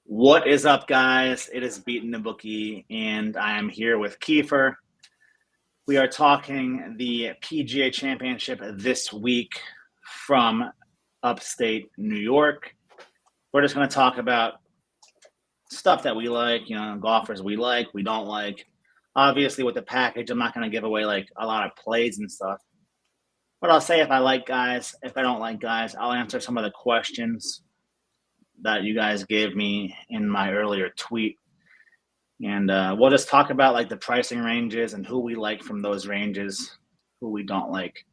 What is up, guys? It is BeatinTheBookie, and I am here with Kiefer. We are talking the PGA Championship this week from upstate New York. We're just going to talk about stuff that we like, golfers we like, we don't like. Obviously, with the package, I'm not going to give away like a lot of plays and stuff. But I'll say if I like guys, if I don't like guys, I'll answer some of the questions that you guys gave me in my earlier tweet. And we'll just talk about like the pricing ranges and who we like from those ranges, who we don't like,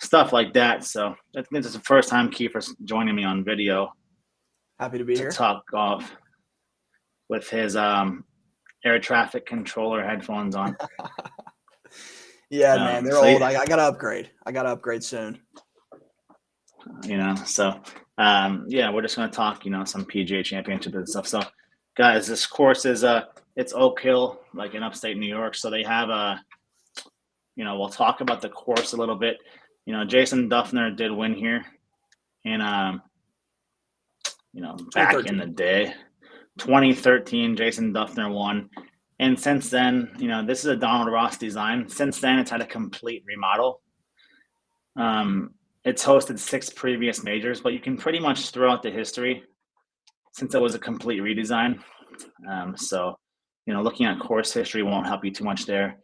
stuff like that. So I think this is the first time Kiefer's joining me on video Happy to be to here. talk golf with his air traffic controller headphones on. Yeah, man, they're So old. I gotta upgrade. I gotta upgrade soon. yeah, we're just gonna talk, some PGA Championship and stuff. So, guys, this course is it's Oak Hill, like in upstate New York. So they have we'll talk about the course a little bit. Jason Duffner did win here, and back in the day, 2013, Jason Duffner won. And since then, this is a Donald Ross design. Since then, it's had a complete remodel. It's hosted 6 previous majors, but you can pretty much throw out the history since it was a complete redesign. Looking at course history won't help you too much there.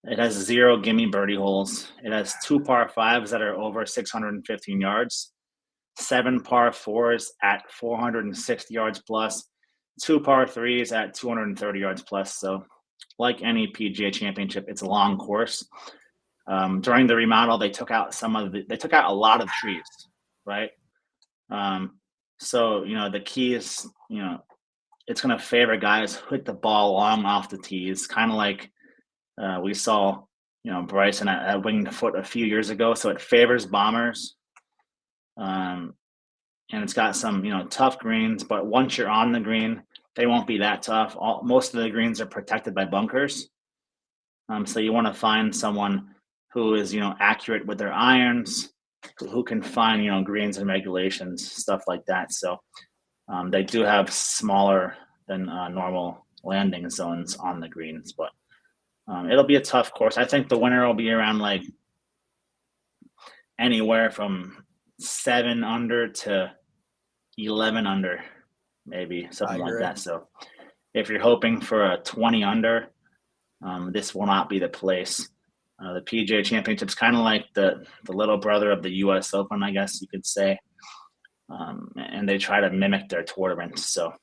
It has 0 gimme birdie holes. It has 2 par 5s that are over 615 yards, 7 par 4s at 460 yards plus, 2 par 3s at 230 yards plus. So, like any PGA Championship, it's a long course. During the remodel, they took out a lot of trees, right? The key is, it's going to favor guys who hit the ball long off the tees, kind of like we saw, Bryson at Winged Foot a few years ago. So it favors bombers. And it's got some, tough greens, but once you're on the green, they won't be that tough. Most of the greens are protected by bunkers. So you want to find someone who is, accurate with their irons, who can find, greens and regulations, stuff like that. So they do have smaller than normal landing zones on the greens, but it'll be a tough course. I think the winner will be around like anywhere from 7 under to 11 under, maybe something like that. So if you're hoping for a 20 under, this will not be the place. The PGA Championship's kind of like the little brother of the U.S. Open, I guess you could say, and they try to mimic their tournaments. So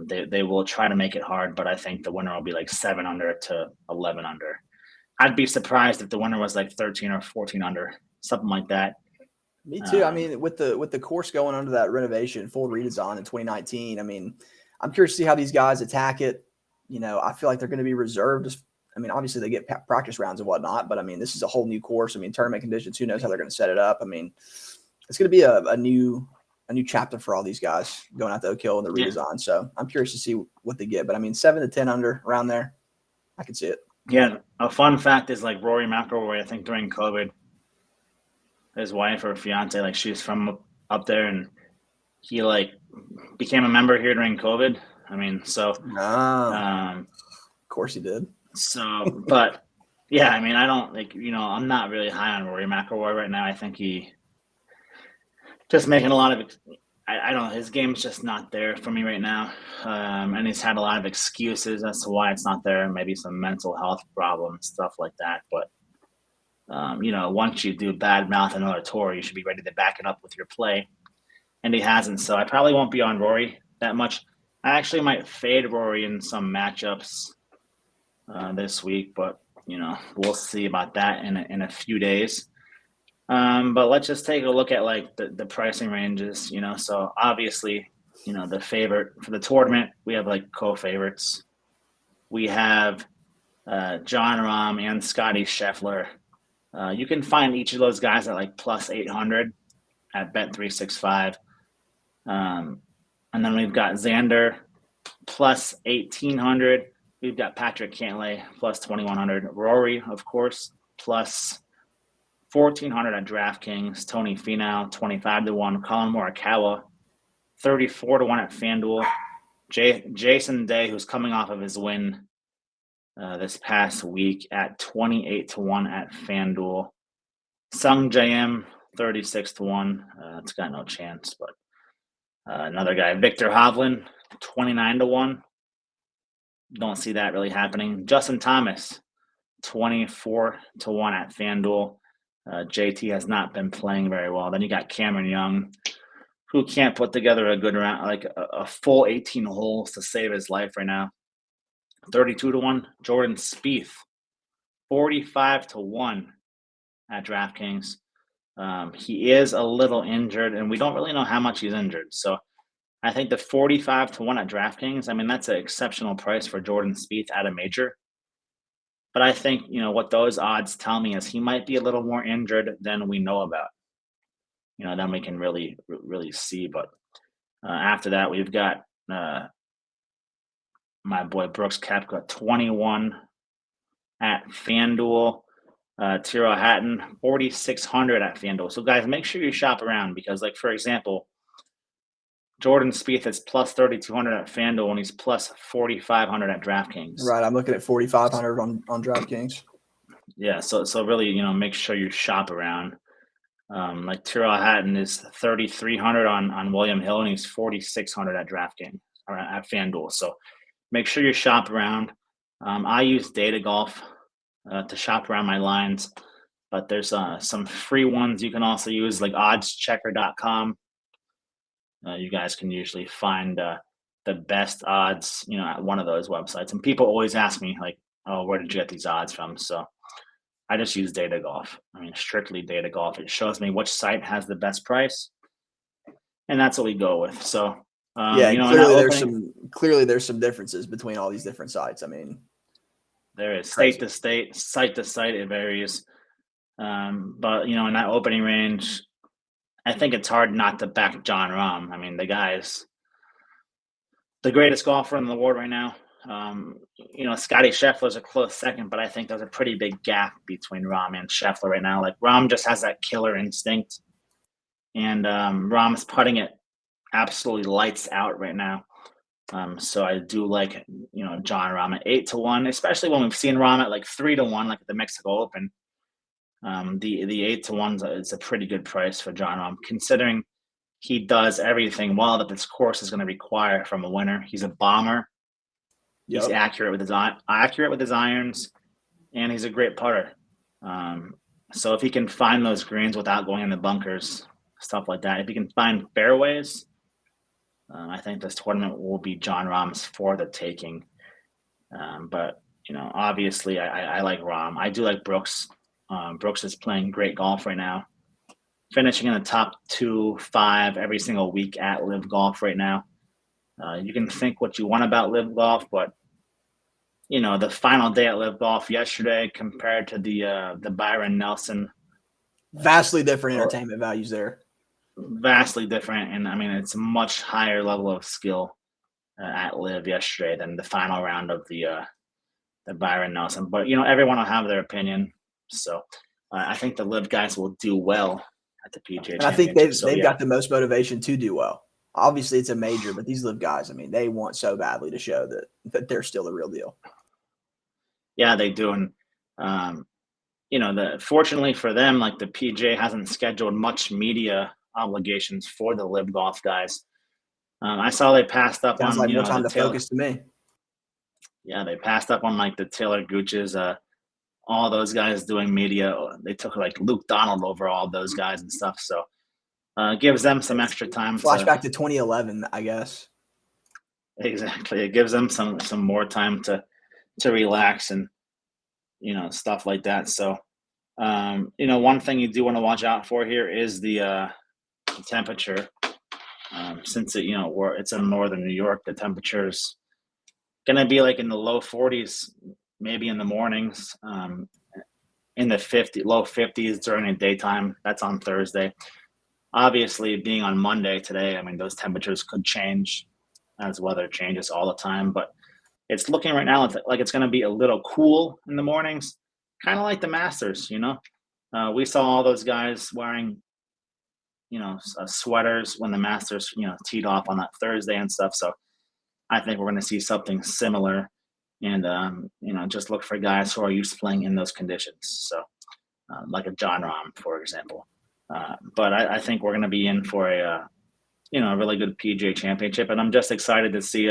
they will try to make it hard, but I think the winner will be like 7 under to 11 under. I'd be surprised if the winner was like 13 or 14 under, something like that. Me too. I mean, with the course going under that renovation, full redesign in 2019, I mean, I'm curious to see how these guys attack it. I feel like they're going to be reserved. I mean, obviously they get practice rounds and whatnot, but I mean, this is a whole new course. I mean, tournament conditions, who knows how they're going to set it up. I mean, it's going to be a new chapter for all these guys going out to Oak Hill and the redesign. Yeah. So I'm curious to see what they get. But I mean, 7 to 10 under around there, I could see it. Yeah. A fun fact is like Rory McIlroy, I think during COVID, his wife or fiance, like she's from up there, and he like became a member here during COVID. I mean, so of course he did. So, but yeah, I mean, I don't like, I'm not really high on Rory McIlroy right now. I think he just making a lot of, I don't know, his game's just not there for me right now. And he's had a lot of excuses as to why it's not there, maybe some mental health problems, stuff like that. But, once you do bad mouth another tour, you should be ready to back it up with your play. And he hasn't. So I probably won't be on Rory that much. I actually might fade Rory in some matchups this week, but we'll see about that in a few days. But let's just take a look at like the pricing ranges. So obviously, the favorite for the tournament, we have like co-favorites. We have John Rahm and Scotty Scheffler. You can find each of those guys at like plus 800 at Bet365. And then we've got Xander plus 1800. We've got Patrick Cantlay plus 2,100. Rory, of course, plus 1,400 at DraftKings. Tony Finau, 25 to 1. Colin Morikawa, 34 to 1 at FanDuel. Jason Day, who's coming off of his win this past week at 28-1 at FanDuel. Sung JM 36-1. It's got no chance. But another guy, Victor Hovland, 29-1. Don't see that really happening. Justin Thomas, 24-1 at FanDuel. JT has not been playing very well. Then you got Cameron Young, who can't put together a good round, like a full 18 holes to save his life right now. 32-1. Jordan Spieth, 45-1 at DraftKings. He is a little injured, and we don't really know how much he's injured. So I think the 45-1 at DraftKings, I mean, that's an exceptional price for Jordan Spieth at a major. But I think, what those odds tell me is he might be a little more injured than we know about. Then we can really, really see. But after that, we've got my boy Brooks Koepka, 21 at FanDuel. Tyrrell Hatton, 4,600 at FanDuel. So, guys, make sure you shop around because, like, for example, Jordan Spieth is plus 3,200 at FanDuel and he's plus 4,500 at DraftKings. Right. I'm looking at 4,500 on DraftKings. Yeah. So really, make sure you shop around. Like Tyrrell Hatton is 3,300 on William Hill and he's 4,600 at DraftKings or at FanDuel. So make sure you shop around. I use Data Golf to shop around my lines, but there's some free ones you can also use, like oddschecker.com. You guys can usually find the best odds, at one of those websites. And people always ask me, like, oh, where did you get these odds from? So I just use Data Golf. I mean, strictly Data Golf. It shows me which site has the best price, and that's what we go with. So, clearly there's some differences between all these different sites. I mean, there is state to state, site to site, it varies. But in that opening range, I think it's hard not to back Jon Rahm. I mean, the guy's the greatest golfer in the world right now. Scotty Scheffler's a close second, but I think there's a pretty big gap between Rahm and Scheffler right now. Like, Rahm just has that killer instinct, and Rahm's putting it absolutely lights out right now. So I do like, Jon Rahm at 8-1, especially when we've seen Rahm at like 3-1, like at the Mexico Open. The 8-1 is a pretty good price for Jon Rahm, considering he does everything well that this course is going to require from a winner. He's a bomber. He's accurate with his irons, and he's a great putter. So if he can find those greens without going in the bunkers, stuff like that, if he can find fairways, I think this tournament will be Jon Rahm's for the taking. But obviously, I like Rahm. I do like Brooks. Brooks is playing great golf right now, finishing in the top 2-5 every single week at Live Golf right now. You can think what you want about Live Golf, but the final day at Live Golf yesterday compared to the Byron Nelson, vastly different entertainment values there. Vastly different, and I mean it's a much higher level of skill at Live yesterday than the final round of the Byron Nelson. But everyone will have their opinion, so I think the Live guys will do well at the PGA. And I think they've got the most motivation to do well. Obviously, it's a major, but these Live guys, I mean, they want so badly to show that they're still the real deal. Yeah, they do, and fortunately for them, like the PGA hasn't scheduled much media obligations for the Live Golf guys. I saw they passed up Sounds on like more time to focus to me. Yeah, they passed up on like the Taylor Gooches, all those guys doing media. They took like Luke Donald over all those guys and stuff. So gives them some extra time. Flashback to 2011, I guess. Exactly, it gives them some more time to relax and stuff like that. So one thing you do want to watch out for here is the temperature. Since it's in northern New York, the temperature's gonna be like in the low 40s, maybe in the mornings, in the low 50s during the daytime. That's on Thursday. Obviously, being on Monday today, I mean those temperatures could change as weather changes all the time. But it's looking right now like it's gonna be a little cool in the mornings, kind of like the Masters. We saw all those guys wearing sweaters when the Masters teed off on that Thursday and stuff. So I think we're going to see something similar, and just look for guys who are used to playing in those conditions. So, like a John Rahm, for example. But I think we're going to be in for a really good PGA Championship, and I'm just excited to see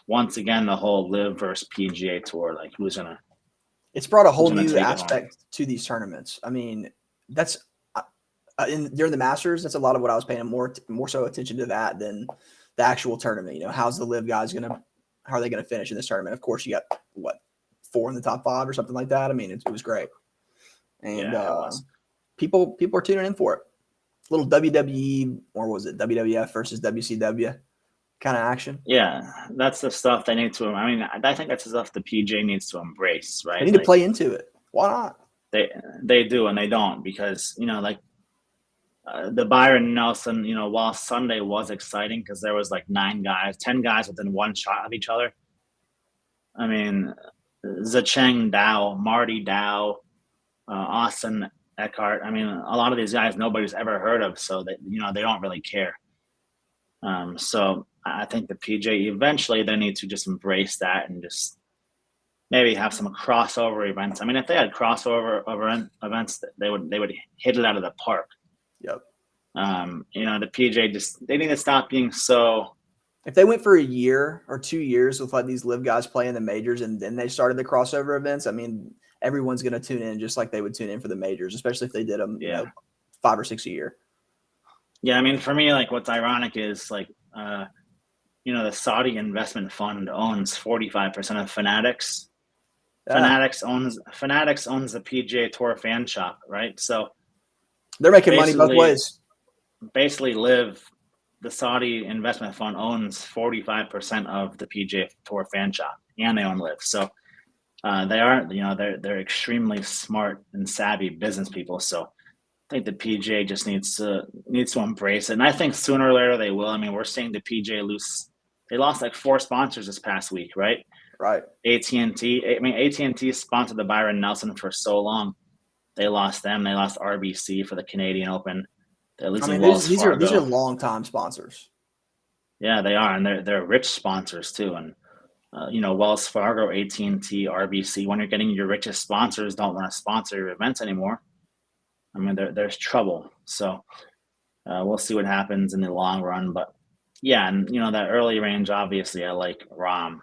once again the whole Live versus PGA Tour. Like it's brought a whole gonna new take it home. aspect to these tournaments. I mean, that's during the Masters. That's a lot of what I was paying more so attention to that than the actual tournament. How's the Live guys how are they gonna finish in this tournament? Of course, you got what 4 in the top 5 or something like that. I mean, it was great, and Yeah, it was. people are tuning in for it. Little WWE, or was it WWF versus WCW kind of action? Yeah, that's the stuff they need to. I mean, I think that's the stuff the PGA needs to embrace, right? They need to play into it. Why not? They do, and they don't, because the Byron Nelson. While Sunday was exciting because there was like 10 guys within one shot of each other. I mean, Zacheng Dao, Marty Dow, Austin Eckhart. I mean, a lot of these guys nobody's ever heard of, so they don't really care. So I think the PJ eventually they need to just embrace that and just maybe have some crossover events. I mean, if they had crossover events, they would hit it out of the park. Yep. The PJ they need to stop being so. If they went for a year or 2 years with like these Live guys playing the majors and then they started the crossover events, I mean, everyone's going to tune in just like they would tune in for the majors, especially if they did them, 5 or 6 a year. Yeah, I mean, for me, like what's ironic is like, the Saudi investment fund owns 45% of Fanatics. Yeah. Fanatics owns the PGA Tour fan shop, right? So they're making money both ways. Basically, Live, the Saudi investment fund owns 45% of the PGA Tour fan shop, and they own Live. So they are, they're extremely smart and savvy business people. So I think the PGA just needs to embrace it, and I think sooner or later they will. I mean, we're seeing the PGA lose. They lost like 4 sponsors this past week, right? Right. AT&T. I mean, AT&T sponsored the Byron Nelson for so long. They lost them. They lost RBC for the Canadian Open. They're losing Wells Fargo. These are long-time sponsors. Yeah, they are, and they're rich sponsors too. And Wells Fargo, AT&T, RBC. When you're getting your richest sponsors, don't want to sponsor your events anymore. I mean, there's trouble. So we'll see what happens in the long run. But yeah, and that early range, obviously, I like Rahm.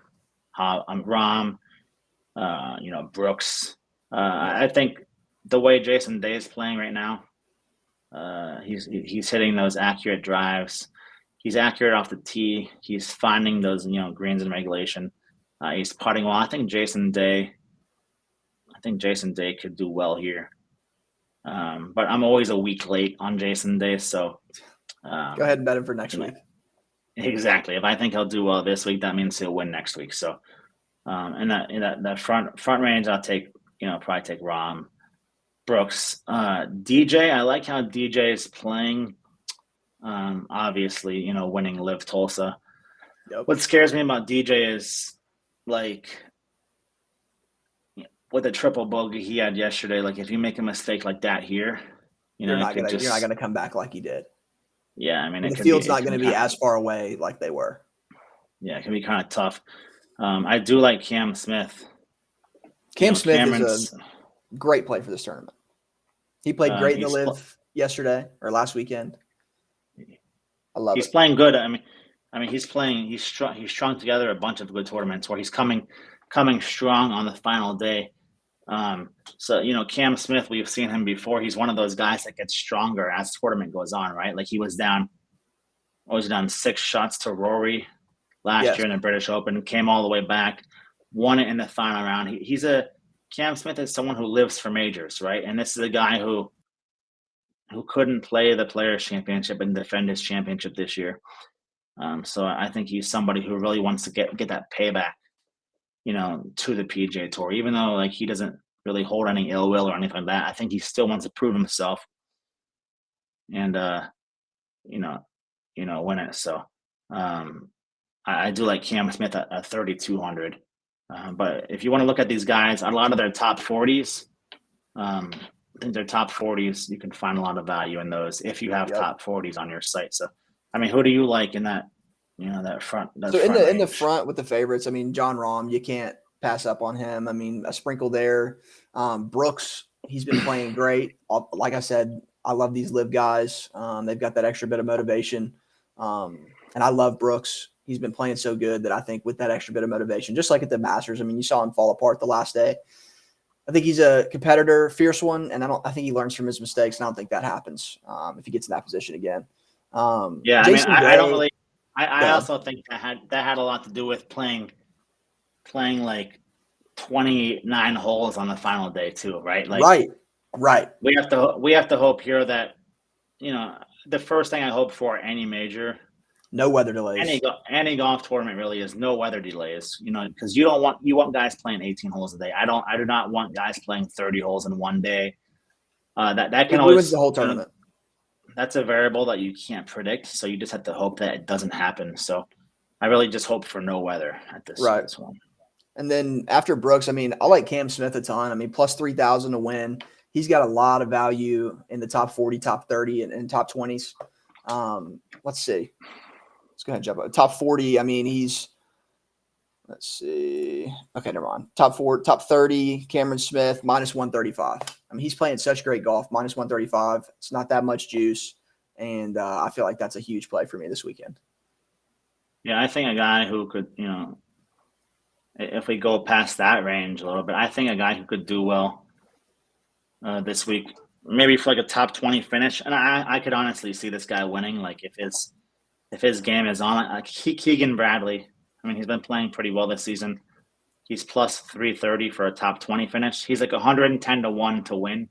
Brooks. I think the way Jason Day is playing right now, he's hitting those accurate drives. He's accurate off the tee. He's finding those greens in regulation. He's putting well. I think Jason Day could do well here. But I'm always a week late on Jason Day, so go ahead and bet him for next week. Exactly. If I think he'll do well this week, that means he'll win next week. So, in that front range, I'll take probably take Rahm, Brooks, DJ. I like how DJ is playing. Obviously, winning Live Tulsa. Yep. What scares me about DJ is like with the triple bogey he had yesterday. Like if you make a mistake like that here, you're not gonna come back like he did. Yeah, I mean, the field's not going to be as far away like they were. Yeah, it can be kind of tough. I do like Cam Smith. Cam Smith is a great play for this tournament. He played great in the Live yesterday or last weekend. I love it. He's playing good. I mean, he's playing. He's strung together a bunch of good tournaments where he's coming strong on the final day. So Cam Smith, we've seen him before. He's one of those guys that gets stronger as the tournament goes on, right? Like he was down 6 shots to Rory last year in the British Open, came all the way back, won it in the final round. Cam Smith is someone who lives for majors, right? And this is a guy who couldn't play the Players Championship and defend his championship this year. So I think he's somebody who really wants to get that payback, to the PGA Tour, even though like he doesn't really hold any ill will or anything like that. I think he still wants to prove himself and win it. So I do like Cam Smith at 3,200. But if you want to look at these guys, a lot of their top 40s, I think their top 40s, you can find a lot of value in those if you have top 40s on your site. So, I mean, who do you like in that that front So in the range. front with the favorites, I mean, John Rahm, you can't pass up on him. I mean, a sprinkle there. Brooks, he's been playing great. Like I said, I love these live guys. They've got that extra bit of motivation. And I love Brooks. He's been playing so good that I think with that extra bit of motivation, just like at the Masters, I mean, you saw him fall apart the last day. I think he's a competitor, fierce one, and I think he learns from his mistakes. And I don't think that happens if he gets in that position again. Yeah, I mean, Jason I don't Day, really. I go ahead. also think that had a lot to do with playing like 29 holes on the final day too, right? Like Right. we have to hope here that the first thing I hope for any major, No weather delays. any golf tournament really is no weather delays. Because you want guys playing 18 holes a day. I do not want guys playing 30 holes in one day. That can It ruins the always whole tournament. that's a variable that you can't predict. So you just have to hope that it doesn't happen. So I really just hope for no weather at this Right. one. And then after Brooks, I mean, I like Cam Smith a ton. I mean, plus 3,000 to win. He's got a lot of value in the top 40, top 30, and top 20s. Let's see. Let's go ahead and jump up. Top 40, I mean, let's see. Okay, never mind. Top 30, Cameron Smith, minus 135. I mean, he's playing such great golf, minus 135. It's not that much juice. And I feel like that's a huge play for me this weekend. Yeah, I think a guy who could, if we go past that range a little bit, I think a guy who could do well this week, maybe for like a top 20 finish, and I could honestly see this guy winning. Like if his game is on, like Keegan Bradley. I mean, he's been playing pretty well this season. He's plus 330 for a top 20 finish. He's like 110 to 1 to win.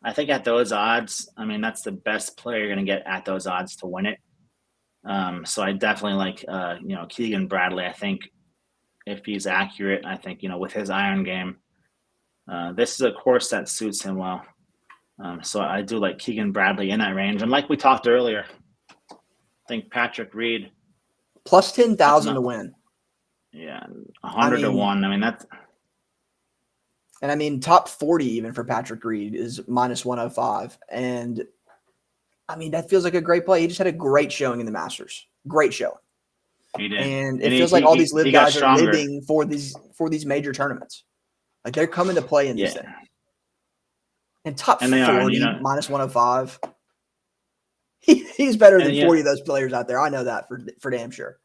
I think at those odds, I mean, that's the best player you're going to get at those odds to win it. So I definitely like, Keegan Bradley. I think if he's accurate, I think, with his iron game, this is a course that suits him well. So I do like Keegan Bradley in that range. And like we talked earlier, I think Patrick Reed. Plus 10,000 to win. Yeah, 100 to 1. I mean, that's. And I mean, top 40 even for Patrick Reed is minus 105. And I mean, that feels like a great play. He just had a great showing in the Masters. Great showing. He did. And it feels like all these live guys are living for these major tournaments. Like they're coming to play in these things. And top 40 minus 105. He's better than 40 of those players out there. I know that for damn sure.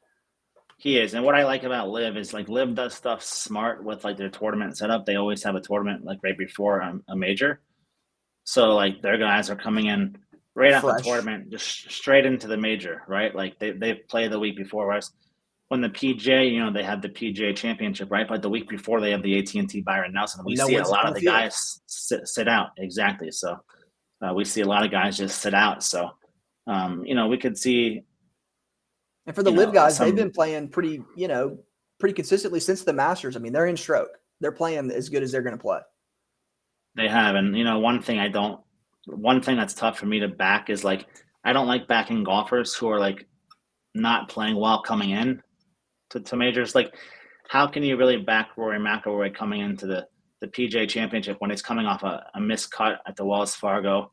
He is. And what I like about Liv is like Liv does stuff smart with like their tournament setup. They always have a tournament like right before a major. So like their guys are coming in right after the tournament, just straight into the major, right? Like they play the week before. Whereas when the PGA, they have the PGA Championship, right? But the week before they have the AT&T Byron Nelson. We see a lot of the guys sit out. Exactly. So we see a lot of guys just sit out. So, we could see. And for the live guys, they've been playing pretty consistently since the Masters. I mean, they're in stroke. They're playing as good as they're going to play. They have. And, one thing that's tough for me to back is like, I don't like backing golfers who are like not playing well coming in to majors. Like, how can you really back Rory McIlroy coming into the PGA Championship when he's coming off a missed cut at the Wells Fargo,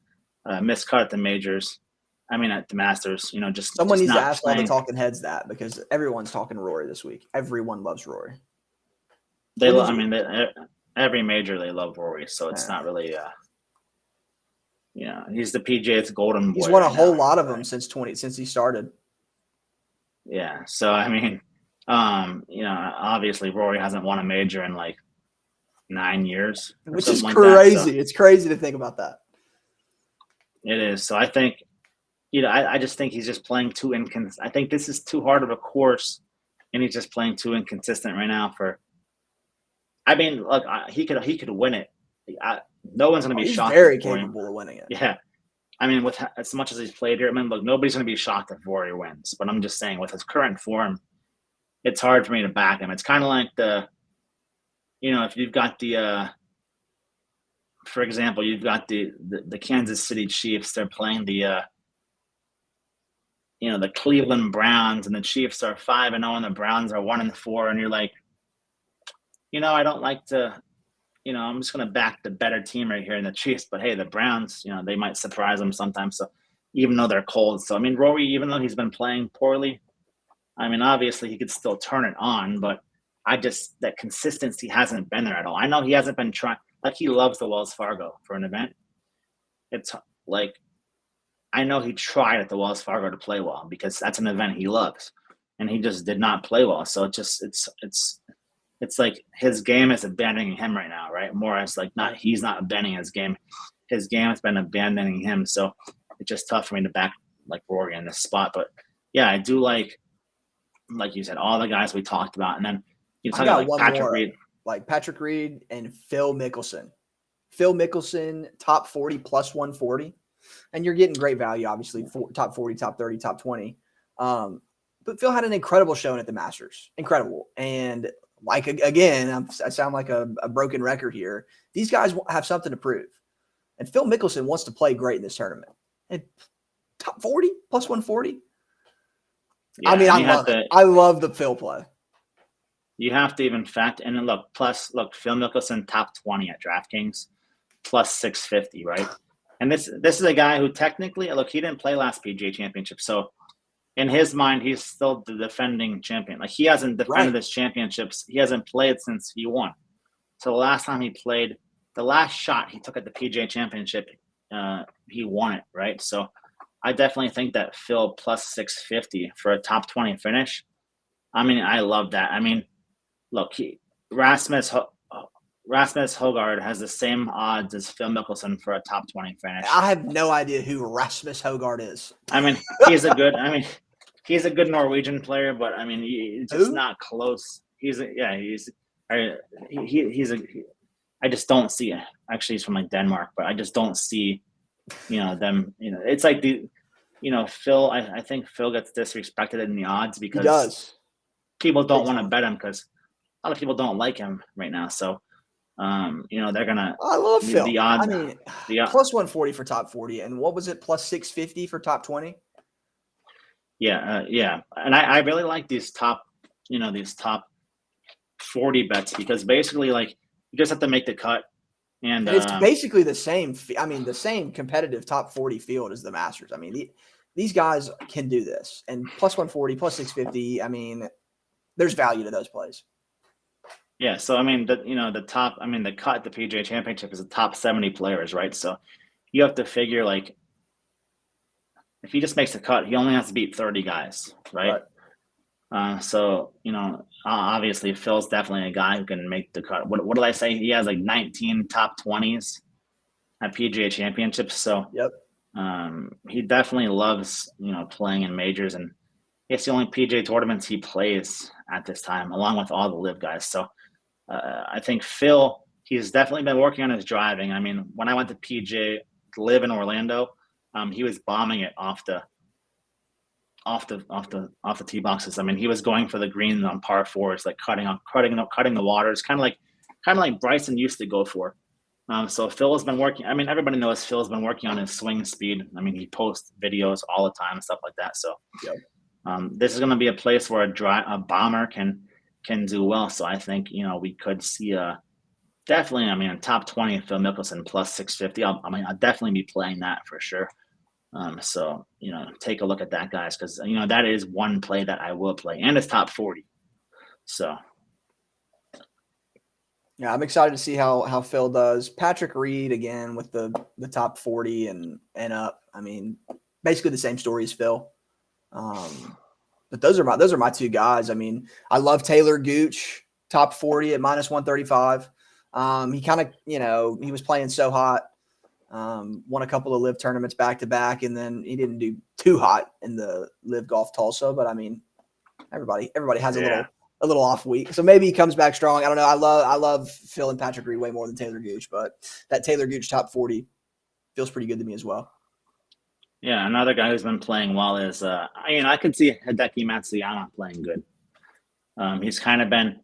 missed cut at the majors? I mean, at the Masters, just someone just needs not to ask playing. all the talking heads that because everyone's talking Rory this week. Everyone loves Rory. Every major they love Rory, so it's not really. He's the PGA's golden boy. He's won a whole lot of them since he started. Yeah, so I mean, obviously Rory hasn't won a major in like 9 years, which is crazy. Like it's crazy to think about that. It is. So I think. I just think he's just playing too inconsistent. I think this is too hard of a course, and he's just playing too inconsistent right now. I mean, look, he could win it. No one's going to be shocked. He's very capable of winning it. Yeah, I mean, with as much as he's played here, I mean, look, nobody's going to be shocked if Rory wins. But I'm just saying, with his current form, it's hard for me to back him. It's kind of like if you've got for example, you've got the Kansas City Chiefs. They're playing the Cleveland Browns, and the Chiefs are 5-0 and the Browns are 1-4, and you're like, I don't like to, I'm just going to back the better team right here in the Chiefs, but hey, the Browns, they might surprise them sometimes. So even though they're cold. So, I mean, Rory, even though he's been playing poorly, I mean, obviously he could still turn it on, but that consistency hasn't been there at all. I know he hasn't been trying. Like he loves the Wells Fargo for an event. It's like I know he tried at the Wells Fargo to play well because that's an event he loves, and he just did not play well. So it's like his game is abandoning him right now, right? More as like not he's not abandoning his game. His game has been abandoning him. So it's just tough for me to back like Rory in this spot. But yeah, I do like you said, all the guys we talked about. And then you talk I about got like one Patrick more, Reed. like Patrick Reed and Phil Mickelson. Phil Mickelson, top 40 plus 140. And you're getting great value, obviously, top 40, top 30, top 20. But Phil had an incredible showing at the Masters. Incredible. And like, again, I sound like a broken record here. These guys have something to prove. And Phil Mickelson wants to play great in this tournament. And top 40 plus 140. Yeah, I mean, I love it. I love the Phil play. You have to even factor and look, Phil Mickelson top 20 at DraftKings plus 650, right? And this is a guy who technically, look, he didn't play last PGA Championship, so in his mind, he's still the defending champion. Like he hasn't defended his championships. He hasn't played since he won. So the last time he played, the last shot he took at the PGA Championship, he won it, right? So I definitely think that Phil plus 650 for a top 20 finish. I mean, I love that. I mean, look, Rasmus Højgaard has the same odds as Phil Mickelson for a top 20 finish. I have no idea who Rasmus Højgaard is. I mean, he's a good Norwegian player, but I mean, he's just not close. I just don't see it. Actually, he's from like Denmark, but I just don't see, them. It's like Phil. I think Phil gets disrespected in the odds because people don't want to bet him because a lot of people don't like him right now. So, they're gonna. I love Phil. The odds. I mean, plus 140 for top 40, and what was it? Plus 650 for top 20. Yeah, and I really like these top 40 bets because basically, like, you just have to make the cut, and it's basically the same. I mean, the same competitive top 40 field as the Masters. I mean, these guys can do this, and plus 140, plus 650. I mean, there's value to those plays. Yeah, so I mean, the cut at the PGA Championship is the top 70 players, right? So you have to figure like if he just makes the cut, he only has to beat 30 guys, right? So obviously Phil's definitely a guy who can make the cut. What did I say? He has like 19 top 20s at PGA Championships. So he definitely loves playing in majors, and it's the only PGA tournaments he plays at this time, along with all the live guys. So I think Phil, he's definitely been working on his driving. I mean, when I went to PGA to live in Orlando, he was bombing it off the tee boxes. I mean, he was going for the greens on par fours, like cutting the waters, kind of like Bryson used to go for. So Phil has been working. I mean, everybody knows Phil's been working on his swing speed. I mean, he posts videos all the time and stuff like that. So this is going to be a place where a bomber can do well. So I think we could see definitely. I mean, a top 20 Phil Mickelson plus 650. I'll definitely be playing that for sure. So take a look at that, guys, because that is one play that I will play, and it's top 40. So yeah, I'm excited to see how Phil does. Patrick Reed again with the top 40 and up. I mean, basically the same story as Phil. But those are my two guys. I mean, I love Taylor Gooch, top 40 at minus 135. He kind of, he was playing so hot. Won a couple of live tournaments back to back, and then he didn't do too hot in the live golf Tulsa. But I mean, everybody has a little off week, so maybe he comes back strong. I don't know. I love Phil and Patrick Reed way more than Taylor Gooch, but that Taylor Gooch top 40 feels pretty good to me as well. Yeah, another guy who's been playing well is I could see Hideki Matsuyama playing good. He's kind of been,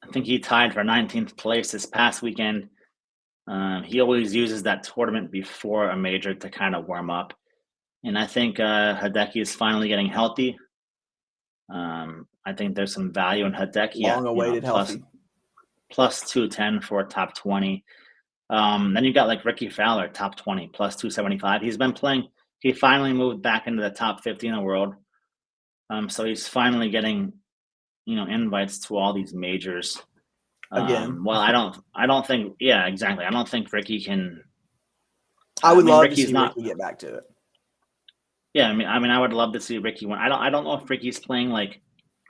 I think he tied for 19th place this past weekend. He always uses that tournament before a major to kind of warm up. And I think Hideki is finally getting healthy. I think there's some value in Hideki. Long-awaited healthy. Plus 210 for top 20. Then you got like Ricky Fowler, top 20, plus 275. He's been playing. He finally moved back into the top 50 in the world. So he's finally getting, invites to all these majors. Again, Well, I don't think, yeah, exactly. I don't think Ricky can. I I would mean, love to Ricky's see not. Ricky get back to it. Yeah, I mean, I would love to see Ricky win. I don't know if Ricky's playing like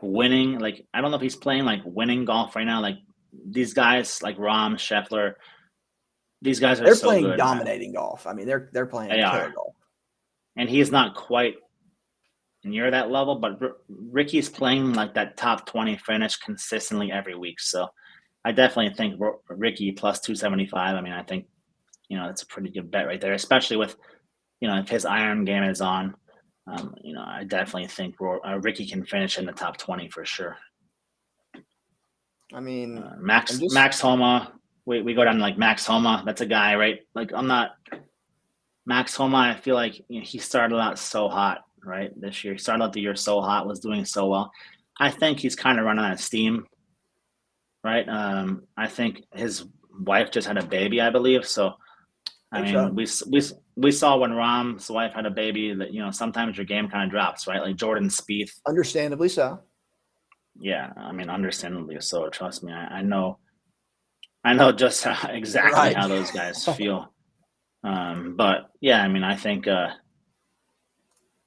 winning. Like, I don't know if he's playing like winning golf right now. Like these guys, like Rahm, Scheffler, these guys are They're so playing good. dominating golf. I mean, they're playing They killer are, golf. and he's not quite near that level, but Ricky's playing like that top 20 finish consistently every week. So I definitely think Ricky plus 275. I mean, I think that's a pretty good bet right there, especially with if his iron game is on. I definitely think Ricky can finish in the top 20 for sure. I mean, and Max Homa, we go down to like Max Homa. That's a guy, right? Like I'm not Max Homa. I feel like he started out so hot, right? This year, he started out the year so hot, was doing so well. I think he's kind of running out of steam, right? I think his wife just had a baby, I believe. So I think mean, so. we saw when Rahm's wife had a baby that sometimes your game kind of drops, right? Like Jordan Spieth. Understandably so. Yeah, I mean, understandably so. Trust me, I know just exactly Right. how those guys feel. But yeah, I mean, I think the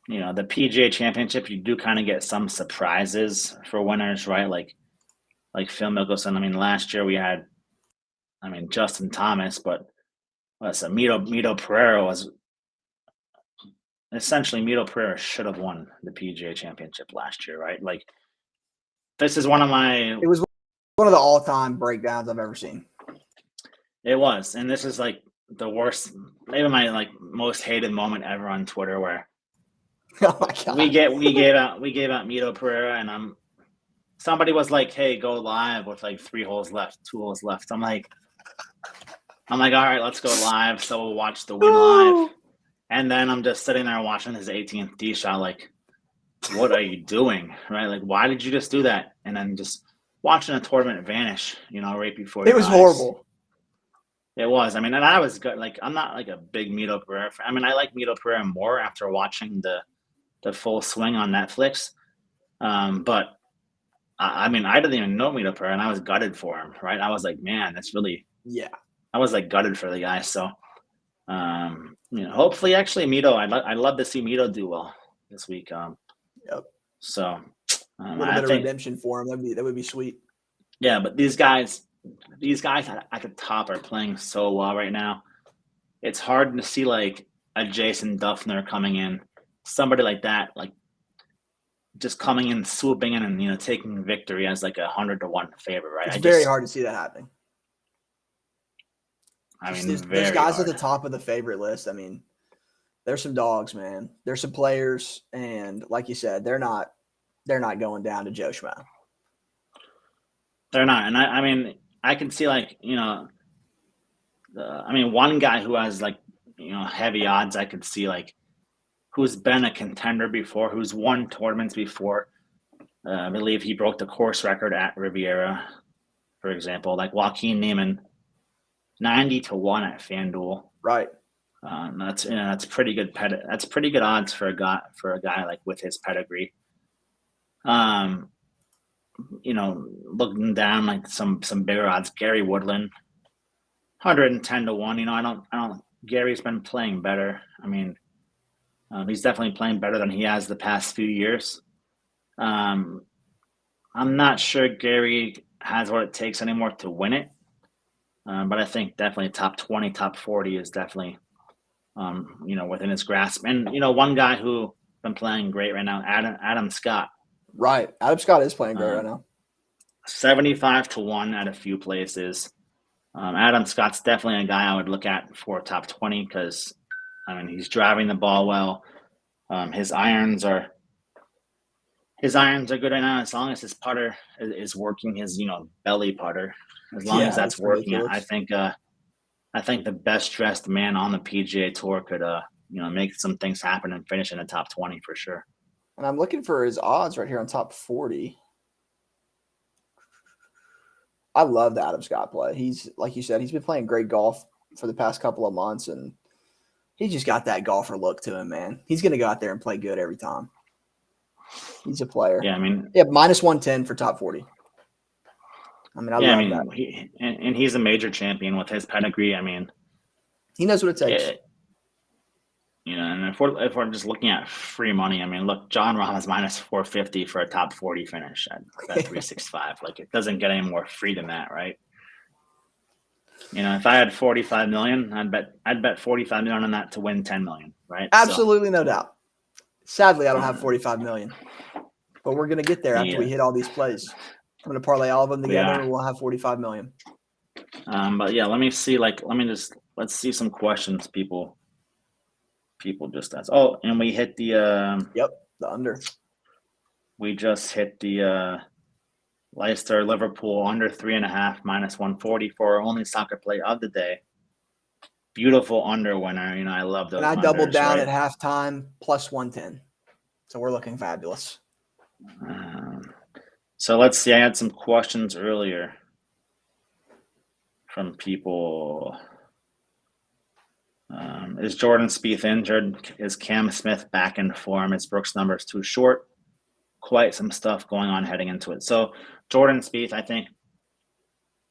PGA Championship, you do kind of get some surprises for winners, right? Like Phil Mickelson. I mean, last year we had, Justin Thomas, but listen, Mito Pereira was essentially Mito Pereira should have won the PGA Championship last year, right? Like this is one of my. It was one of the all-time breakdowns I've ever seen. It was, and this is like the worst, maybe my like most hated moment ever on Twitter, where Oh my god. we gave out Mito Pereira, and somebody was like, "Hey, go live with like 3 holes left, 2 holes left." I'm like, all right, let's go live. So we'll watch the win live, and then I'm just sitting there watching his 18th tee shot, like, what are you doing, right? Like, why did you just do that? And then just watching a tournament vanish, right before It your was eyes. horrible. It was. I mean, and I was good. Like, I'm not like a big Mito Pereira fan. I mean, I like Mito Pereira more after watching the full swing on Netflix. But I mean, I didn't even know Mito Pereira, and I was gutted for him, right? I was like, man, that's really. Yeah. I was like gutted for the guy. So, hopefully, actually, Mito. I'd love to see Mito do well this week. Yep. So, A little I bit of think, redemption for him. That would be sweet. yeah. But these guys at the top are playing so well right now. It's hard to see like a Jason Duffner coming in, somebody like that, like just coming in, swooping in, and taking victory as like 100-1 favorite, right? It's very hard to see that happening. I mean, Those very guys hard. at the top of the favorite list. I mean, there's some dogs, man. There's some players, and like you said, they're not going down to Joe Schmo. They're not, and I mean, I can see like one guy who has like heavy odds. I could see like who's been a contender before, who's won tournaments before. I believe he broke the course record at Riviera, for example, like Joaquin Neiman, 90-1 at FanDuel. Right. That's pretty good that's pretty good odds for a guy like with his pedigree. Looking down like some bigger odds, Gary Woodland, 110-1. I don't. Gary's been playing better. I mean, he's definitely playing better than he has the past few years. I'm not sure Gary has what it takes anymore to win it, but I think definitely top 20, top 40 is definitely within his grasp. And one guy who been playing great right now, Adam Scott. Right. Adam Scott is playing great right now. 75-1 at a few places. Adam Scott's definitely a guy I would look at for top 20 because, he's driving the ball well. His irons are good right now as long as his putter is working. His belly putter, as long as that's working, I think the best dressed man on the PGA Tour could make some things happen and finish in the top 20 for sure. And I'm looking for his odds right here on top 40. I love the Adam Scott play. He's, like you said, he's been playing great golf for the past couple of months, and he just got that golfer look to him, man. He's going to go out there and play good every time. He's a player. Yeah, I mean, yeah, minus 110 for top 40. I mean, I love that. And he's a major champion with his pedigree. I mean, he knows what it takes. And if we're just looking at free money, I mean, look, John Rahm is minus 450 for a top 40 finish at 365. Like, it doesn't get any more free than that, right? If I had 45 million, I'd bet 45 million on that to win 10 million, right? Absolutely, no doubt. Sadly, I don't have 45 million, but we're gonna get there after we hit all these plays. I'm gonna parlay all of them together, and we'll have 45 million. But yeah, let me see. Let's see some questions people just asked. Oh, and we hit the the under. We just hit the Leicester Liverpool under 3.5 minus 140 for our only soccer play of the day. Beautiful under winner. I love those. And I doubled down at halftime plus 110. So we're looking fabulous. So let's see. I had some questions earlier from people. Is Jordan Spieth injured? Is Cam Smith back in form? Is Brooks' numbers too short? Quite some stuff going on heading into it. So Jordan Spieth, I think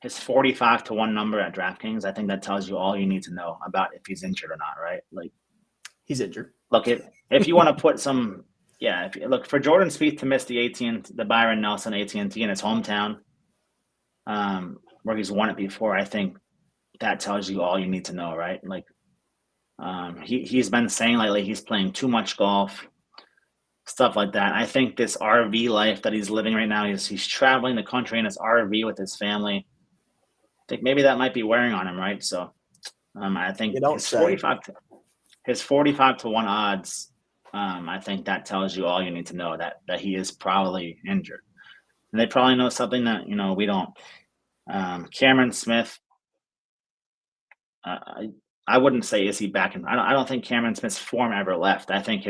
his 45 to 1 number at DraftKings, I think that tells you all you need to know about if he's injured or not, right? Like, he's injured. Look, if you want to put some, look for Jordan Spieth to miss the Byron Nelson AT&T in his hometown, where he's won it before, I think that tells you all you need to know, right? Like, he's been saying lately he's playing too much golf, stuff like that. I think this RV life that he's living right now, he's traveling the country in his RV with his family. I think maybe that might be wearing on him, right? So, I think his 45 to 1 odds, I think that tells you all you need to know that he is probably injured. And they probably know something that, we don't. Cameron Smith, I wouldn't say is he back in. I don't think Cameron Smith's form ever left. I think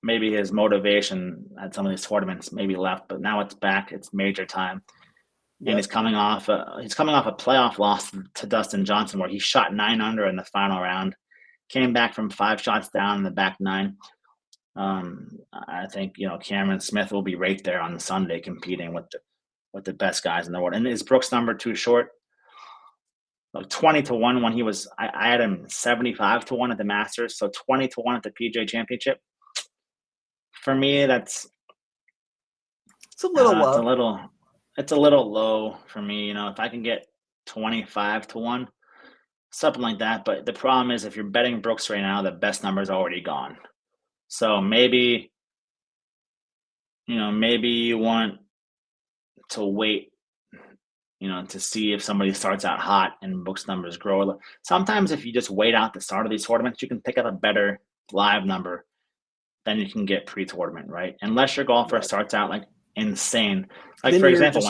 maybe his motivation at some of these tournaments maybe left, but now it's back. It's major time. Yep. And he's coming off a playoff loss to Dustin Johnson where he shot 9 under in the final round, came back from 5 shots down in the back 9. I think Cameron Smith will be right there on Sunday competing with the best guys in the world. And is Brooks' number too short? Like 20 to 1 when he was. I had him 75 to 1 at the Masters, so 20 to 1 at the PGA Championship. For me, it's a little low. It's a little low for me. If I can get 25 to 1, something like that. But the problem is, if you're betting Brooks right now, the best number is already gone. So maybe you want to wait, to see if somebody starts out hot and Brooks numbers grow. Sometimes if you just wait out the start of these tournaments, you can pick up a better live number than you can get pre-tournament, right? Unless your golfer starts out like insane. Like, then for example,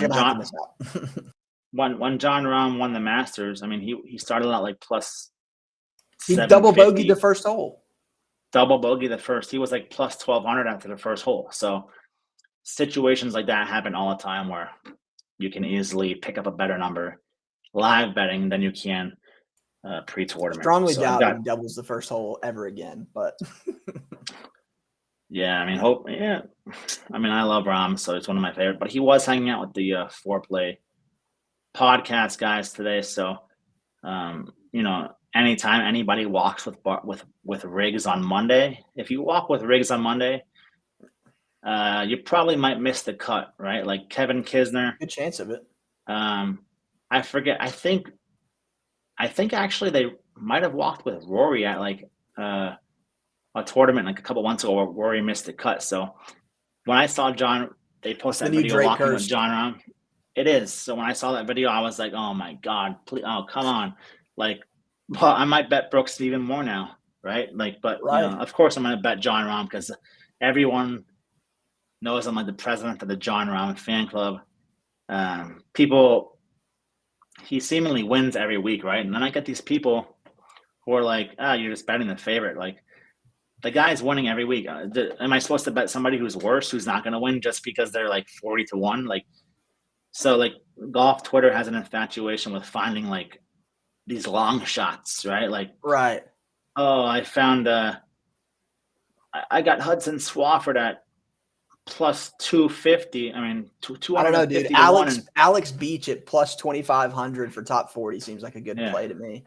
when John Rahm won the Masters, I mean, he started out like plus. He double bogeyed the first hole. Double bogey the first. He was like plus 1,200 after the first hole. So situations like that happen all the time where you can easily pick up a better number live betting than you can pre-tournament. Strongly doubt he doubles the first hole ever again, but yeah, I mean, I love Rahm, so it's one of my favorite. But he was hanging out with the Foreplay podcast guys today, so anytime anybody walks with Riggs on Monday, if you walk with Riggs on Monday, you probably might miss the cut, right? Like Kevin Kisner, good chance of it. I forget. I think actually they might have walked with Rory at like a tournament like a couple months ago where Rory missed the cut. So when I saw they posted that video walking with John Rahm. It is. So when I saw that video, I was like, oh my God, please, oh, come on. Like, well, I might bet Brooks even more now, right? Like, but of course I'm going to bet John Rahm because everyone knows I'm like the president of the John Rahm fan club. He seemingly wins every week, right? And then I get these people who are like, you're just betting the favorite. Like, the guy's winning every week. Am I supposed to bet somebody who's worse, who's not going to win just because they're like 40 to 1? Like, so like golf Twitter has an infatuation with finding like these long shots, right? Like, right. Oh, I found I got Hudson Swafford at plus 250. I mean, I don't know, dude. 250 to 1. And Alex Beach at plus 2,500 for top 40 seems like a good yeah. play to me.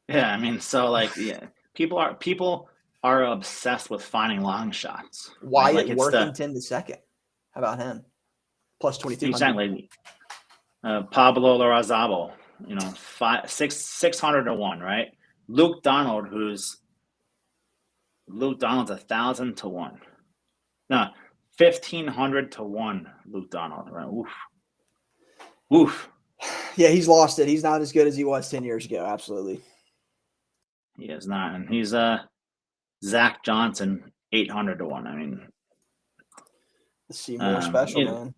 Yeah. I mean, so like, yeah, people are obsessed with finding long shots, right? Like Wyatt it's Worthington the second. How about him? Plus 2,200. exactly Pablo Larrazabo, 600 to 1, right? Luke Donald's 1,000 to 1. No, 1,500 to 1. Luke Donald, right? Oof. Oof. Yeah, he's lost it. He's not as good as he was 10 years ago. Absolutely. He is not. And he's Zach Johnson, 800 to 1. I mean, Let's see more special,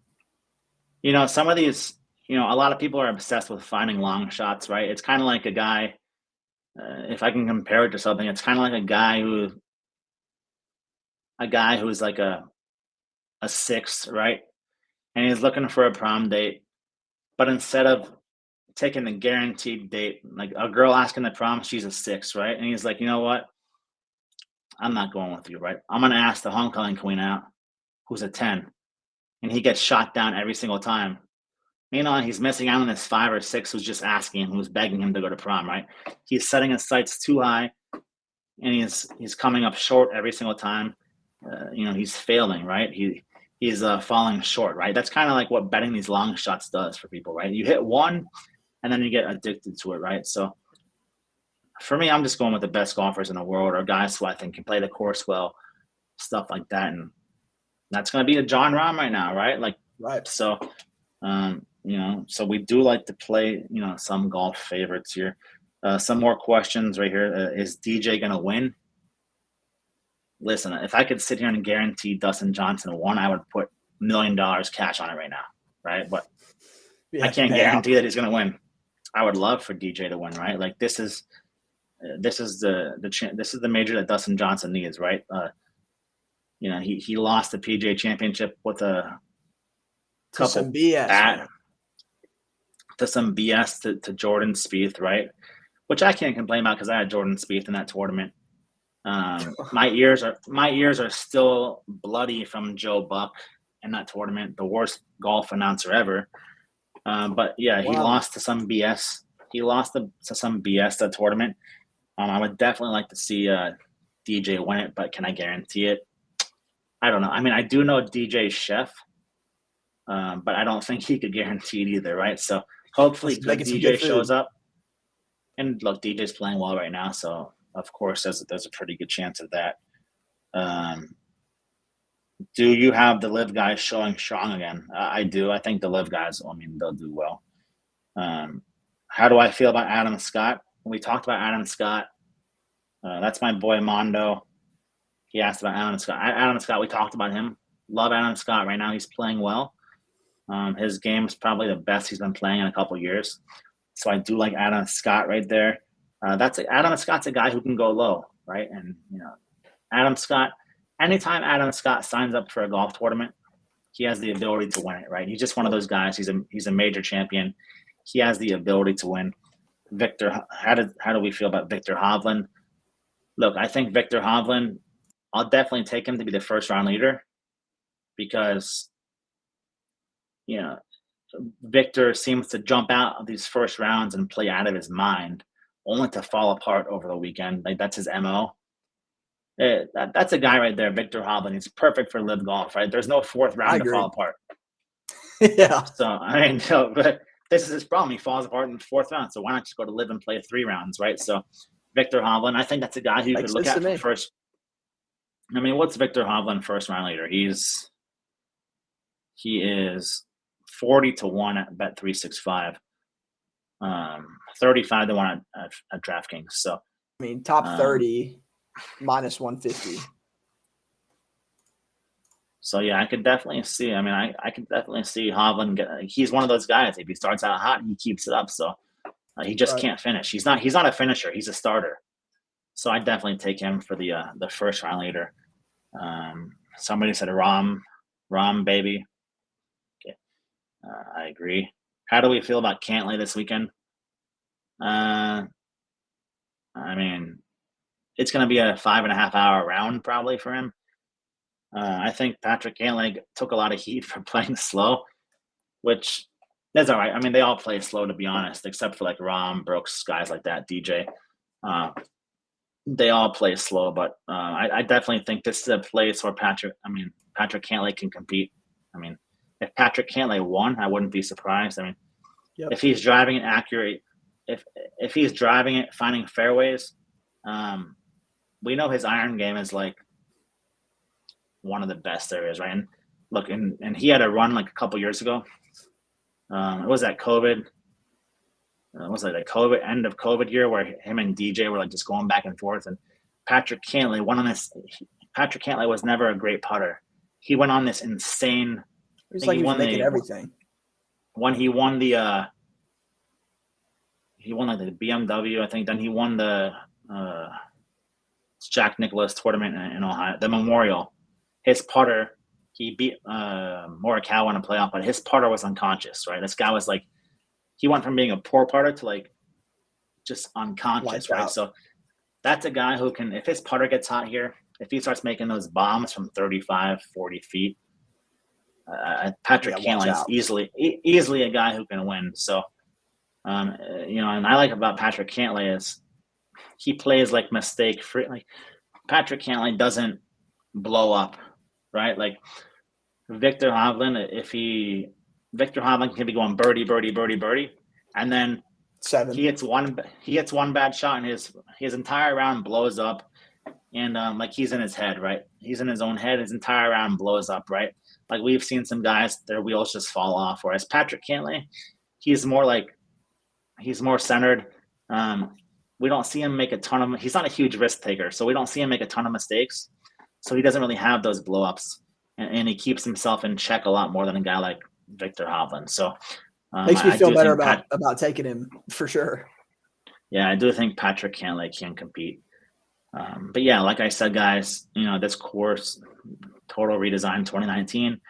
man. Some of these, a lot of people are obsessed with finding long shots, right? It's kind of like a guy, if I can compare it to something, it's kind of like a guy who's like a 6, right? And he's looking for a prom date, but instead of taking the guaranteed date, like a girl asking the prom, she's a 6, right? And he's like, you know what? I'm not going with you, right? I'm gonna ask the homecoming queen out, who's a 10, and he gets shot down every single time. He's missing out on his 5 or 6 who's just asking him, who's begging him to go to prom, right? He's setting his sights too high, and he's coming up short every single time. He's failing, right? He's falling short, right? That's kind of like what betting these long shots does for people, right? You hit one, and then you get addicted to it, right? So for me, I'm just going with the best golfers in the world, or guys who I think can play the course well, stuff like that, and that's going to be a John Rahm right now, right? Like, right. So, so we do like to play, some golf favorites here. Some more questions right here. Is DJ going to win? Listen, if I could sit here and guarantee Dustin Johnson won, I would put $1 million cash on it right now, right? But I can't guarantee that he's going to win. I would love for DJ to win, right? Like this is the major that Dustin Johnson needs, right? He lost the PGA Championship with a to some BS, to some BS to Jordan Spieth, right? Which I can't complain about because I had Jordan Spieth in that tournament. My ears are still bloody from Joe Buck in that tournament, the worst golf announcer ever. But yeah, he lost to some BS. He lost to some BS that tournament. I would definitely like to see DJ win it, but can I guarantee it? I don't know. I mean, I do know DJ Chef, but I don't think he could guarantee it either, right? So hopefully good DJ shows up. And look, DJ's playing well right now, so of course there's a pretty good chance of that. Do you have the live guys showing strong again? I do. I think the live guys, they'll do well. How do I feel about Adam Scott? We talked about Adam Scott. That's my boy Mondo. He asked about Adam Scott. Adam Scott, we talked about him. Love Adam Scott right now. He's playing well. His game is probably the best he's been playing in a couple years. So I do like Adam Scott right there. Adam Scott's a guy who can go low, right? And Adam Scott, anytime Adam Scott signs up for a golf tournament, he has the ability to win it, right? He's just one of those guys. He's a major champion. He has the ability to win. Victor, how do we feel about Victor Hovland? Look, I think Victor Hovland, I'll definitely take him to be the first round leader because Victor seems to jump out of these first rounds and play out of his mind, only to fall apart over the weekend. Like that's his MO. That's a guy right there, Victor Hovland. He's perfect for live golf, right? There's no fourth round to fall apart. Yeah. So but this is his problem. He falls apart in the fourth round. So why not just go to live and play 3 rounds, right? So Victor Hovland, I think that's a guy who you could look at for first. What's Victor Hovland first round leader? He is 40 to 1 at Bet365, 35 to 1 at DraftKings. So top 30 minus 150. So yeah, I could definitely see. I could definitely see Hovland. He's one of those guys. If he starts out hot, he keeps it up. So he just can't finish. He's not a finisher. He's a starter. So I definitely take him for the first round leader. Somebody said Rahm baby. Okay, I agree. How do we feel about Cantlay this weekend? it's going to be a 5.5 hour round probably for him. I think Patrick Cantlay took a lot of heat for playing slow, which that's all right. I mean, they all play slow, to be honest, except for like Rom, Brooks, guys like that, DJ. They all play slow, but I definitely think this is a place where Patrick Cantlay can compete. I mean, if Patrick Cantlay won, I wouldn't be surprised. I mean, Yep. if he's driving it accurate, if he's driving it, finding fairways, we know his iron game is like one of the best areas, right? And look, and he had a run like a couple years ago. It was that COVID. It was like the COVID end of COVID year where him and DJ were like just going back and forth. And Patrick Cantlay went on this. Patrick Cantlay was never a great putter. He went on this insane. It's like he was making everything. When he won like the BMW, I think. Then he won the Jack Nicklaus tournament in Ohio, the Memorial. His putter, he beat Morikawa in a playoff, but his putter was unconscious, right? This guy was like, he went from being a poor putter to like just unconscious, right? So that's a guy who can, if his putter gets hot here, if he starts making those bombs from 35, 40 feet, Patrick Cantlay is easily a guy who can win. So, and I like about Patrick Cantlay is he plays like mistake free. Like Patrick Cantlay doesn't blow up, right? Like Victor Hovland, Victor Hovland can be going birdie, and then 7. He hits one bad shot, and his entire round blows up, and like he's in his head, right? He's in his own head. His entire round blows up, right? Like we've seen some guys, their wheels just fall off. Whereas Patrick Cantlay, he's more centered. We don't see him make a ton of. He's not a huge risk taker, so we don't see him make a ton of mistakes. So he doesn't really have those blow-ups, and he keeps himself in check a lot more than a guy like Victor Hovland. So makes me feel better about taking him for sure. Yeah, I do think Patrick Cantlay can compete. But yeah, like I said, guys, this course, total redesign 2019.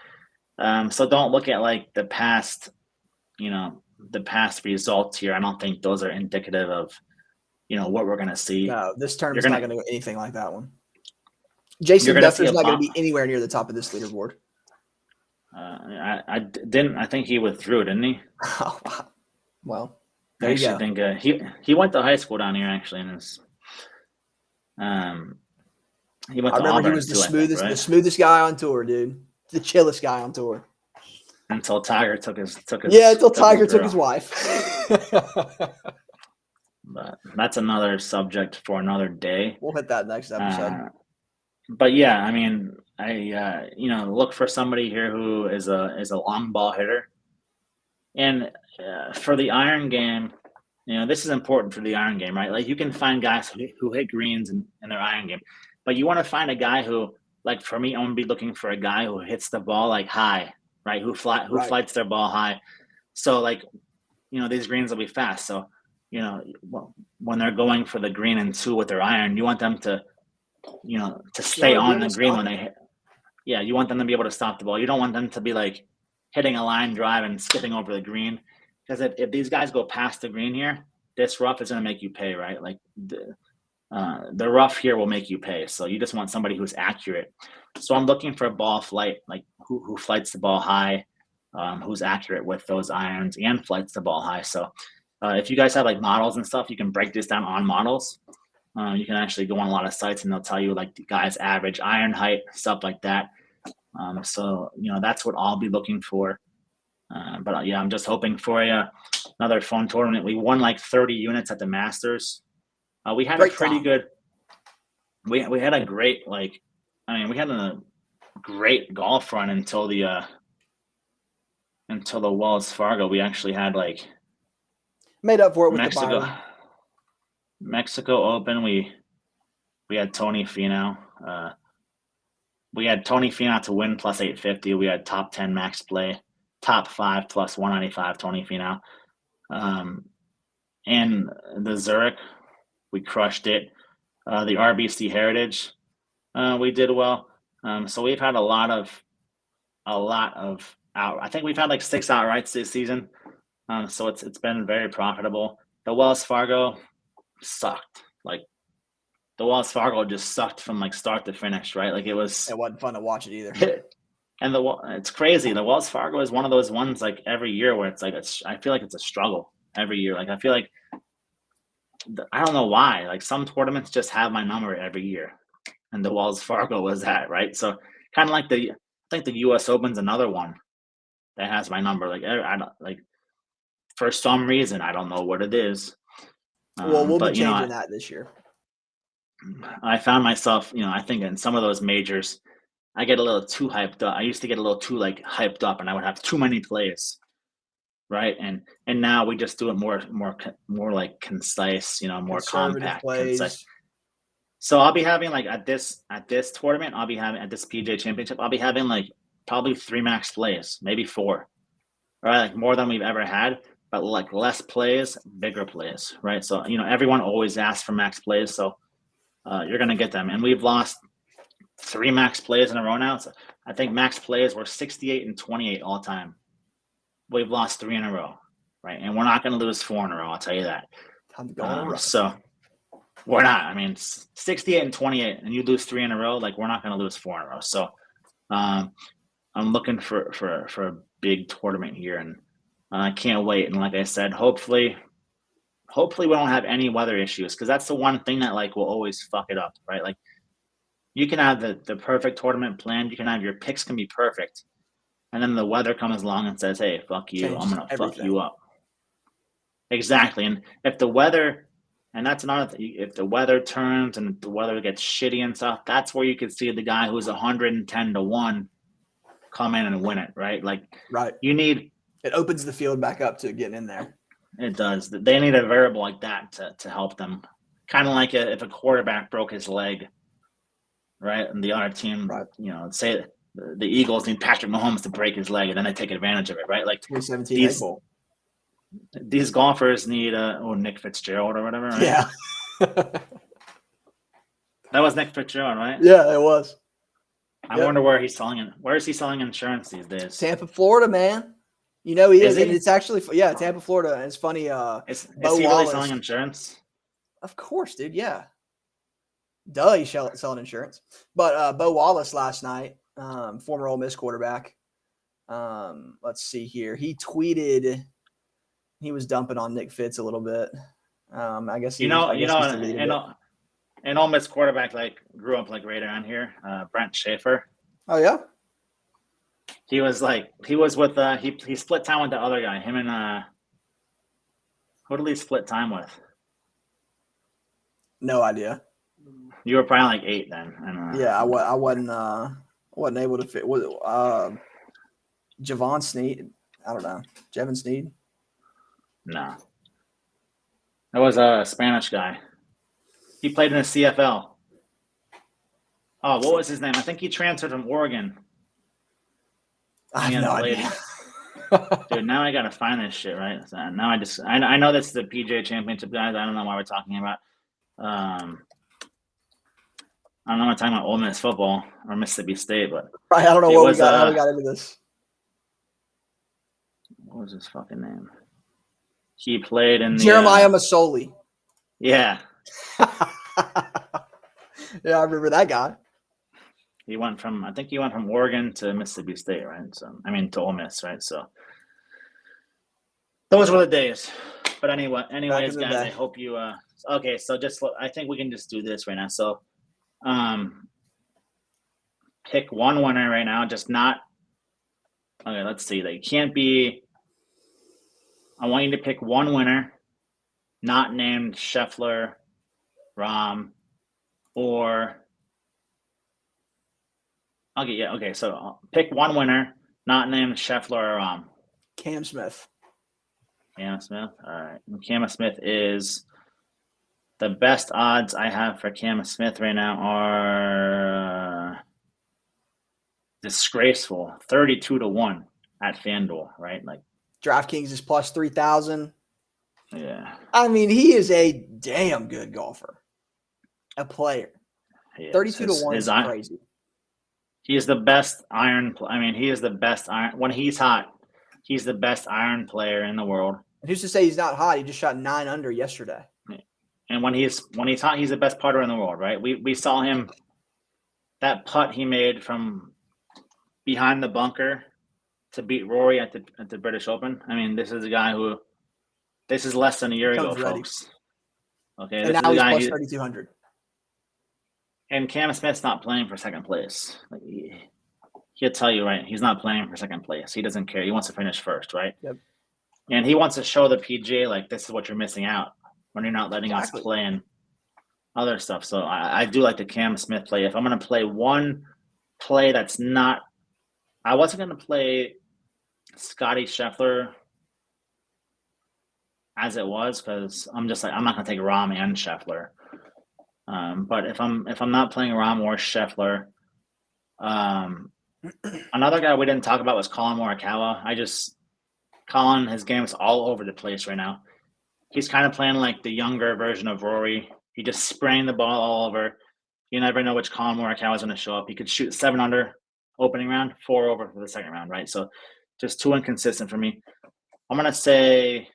So don't look at like the past results here. I don't think those are indicative of, what we're going to see. No, this tournament's not going to go anything like that one. Jason Dufner's not going to be anywhere near the top of this leaderboard. I think he withdrew, didn't he? Oh, wow. Well, there you go. I think he went to high school down here actually, and he went to Auburn. I remember he was the smoothest guy on tour, dude. The chillest guy on tour. Until Tiger took his until Tiger took his wife. But that's another subject for another day. We'll hit that next episode. But yeah, I mean, I look for somebody here who is a long ball hitter, and for the iron game, this is important for the iron game, right? Like you can find guys who hit greens in their iron game, but you want to find a guy who, like for me, I'm gonna be looking for a guy who hits the ball like high, right? Who flights their ball high. So like, these greens will be fast. So when they're going for the green and 2 with their iron, you want them to stay on the green when they hit. Yeah, you want them to be able to stop the ball. You don't want them to be like hitting a line drive and skipping over the green, because if these guys go past the green here, this rough is going to make you pay, right? Like the rough here will make you pay. So you just want somebody who's accurate. So I'm looking for a ball flight, like who flights the ball high, who's accurate with those irons and flights the ball high. So if you guys have like models and stuff, you can break this down on models. You can actually go on a lot of sites and they'll tell you like the guy's average iron height, stuff like that. So that's what I'll be looking for. But yeah, I'm just hoping for another fun tournament. We won like 30 units at the Masters. We had a pretty good. We had a great we had a great golf run until the Wells Fargo. We actually had like made up for it with the Mexico Open. We had Tony Finau. We had Tony Finau to win plus 850. We had top 10 max play, top 5 plus 195 Tony Finau. And the Zurich, we crushed it. The RBC Heritage, we did well. So we've had a lot of out. I think we've had like 6 outrights this season. So it's been very profitable. The Wells Fargo sucked. Like the Wells Fargo just sucked from like start to finish, right? Like it wasn't fun to watch it either. And it's crazy. The Wells Fargo is one of those ones like every year where it's like I feel like it's a struggle every year. Like I feel like I don't know why. Like some tournaments just have my number every year, and the Wells Fargo was that, right? So kind of like I think the U.S. Open's another one that has my number. Like I don't like for some reason I don't know what it is. Well, we'll be But changing that this year. I found myself, I think in some of those majors, I get a little too hyped up. I used to get a little too like hyped up, and I would have too many plays, right? And now we just do it more like concise, more Conservative compact, concise. plays. So I'll be having like at this tournament, I'll be having at this PGA Championship, I'll be having like probably 3 max plays, maybe 4, right? Like more than we've ever had, but like less plays, bigger plays, right? So everyone always asks for max plays, so you're gonna get them, and we've lost 3 max plays in a row now. So I think max plays were 68 and 28 all time. We've lost 3 in a row, right? And we're not going to lose 4 in a row. I'll tell you that. Time to go on a run. So we're not. I mean, 68 and 28, and you lose 3 in a row. Like we're not going to lose 4 in a row. So I'm looking for a big tournament here, and I can't wait. And like I said, hopefully we don't have any weather issues, because that's the one thing that like will always fuck it up, right? Like you can have the perfect tournament planned. You can have your picks can be perfect, and then the weather comes along and says, "Hey, fuck you! Changes I'm gonna everything. fuck you up." Exactly, and if the weather, and that's another thing, if the weather turns and the weather gets shitty and stuff, that's where you could see the guy who's 110-1 come in and win it, right? Like, right, you need it opens the field back up to getting in there. It does. They need a variable like that to help them. Kind of like if a quarterback broke his leg, right? And the other team, right. Say the Eagles need Patrick Mahomes to break his leg, and then they take advantage of it, right? Like 2017 Egg Bowl. These golfers need Nick Fitzgerald or whatever, right? Yeah. That was Nick Fitzgerald, right? Yeah, it was. I wonder where he's selling. Where is he selling insurance these days? Tampa, Florida, man. He is, and it's actually Tampa, Florida. And it's funny. Is he really selling insurance? Of course, dude. Yeah. Duh, he's selling insurance. But Bo Wallace last night, former Ole Miss quarterback. Let's see here. He tweeted he was dumping on Nick Fitz a little bit. I guess an Ole Miss quarterback like grew up like right around here. Brent Schaefer. Oh yeah. He was with he split time with the other guy. Him and who did he split time with? No idea. You were probably like 8 then. Yeah, I wasn't able to fit. Was Javon Sneed? I don't know. Jevon Sneed? No. That was a Spanish guy. He played in the CFL. Oh, what was his name? I think he transferred from Oregon. I have no idea. Dude, now I gotta find this shit, right? So now I know that's the PGA Championship, guys. I don't know why we're talking about. I don't know. I'm talking about Ole Miss football or Mississippi State, but right. I don't know how we got into this. What was his fucking name? He played in Jeremiah Masoli. Yeah. Yeah, I remember that guy. He went from Oregon to Mississippi State, right? So to Ole Miss, right? So those were the days. But anyways, guys, I hope you. Okay, so I think we can just do this right now. So, pick one winner right now. Just not. Okay, let's see. They can't be. I want you to pick one winner, not named Scheffler, Rahm, or. Okay. So pick one winner, not named Scheffler or Rahm. Cam Smith. Cam Smith. All right. Cam Smith is the best odds I have for Cam Smith right now are disgraceful 32-1 at FanDuel, right? Like DraftKings is plus 3,000. Yeah. I mean, he is a damn good golfer. A player. 32-1 is crazy. He is the best iron. He is the best iron. When he's hot, he's the best iron player in the world. And who's to say he's not hot? He just shot 9 under yesterday. And when he's hot, he's the best putter in the world, right? We saw him, that putt he made from behind the bunker to beat Rory at the British Open. I mean, this is a guy who, this is less than a year ago, Comes ready. folks. Okay, And this is now a he's guy plus 3,200. and Cam Smith's not playing for second place. Like, he'll tell you, right? He's not playing for second place. He doesn't care. He wants to finish first, right? Yep. And he wants to show the PGA, like, this is what you're missing out when you're not letting Exactly. us play in other stuff. So I do like the Cam Smith play. If I'm going to play one play that's not, I wasn't going to play Scotty Scheffler as it was, because I'm just like, I'm not going to take Rahm and Scheffler. But if I'm not playing Rahm or Scheffler, another guy we didn't talk about was Colin Morikawa. Colin, his game's all over the place right now. He's kind of playing like the younger version of Rory. He just spraying the ball all over. You never know which Colin Morikawa is going to show up. He could shoot 7 under opening round, 4 over for the second round, right? So just too inconsistent for me. I'm going to say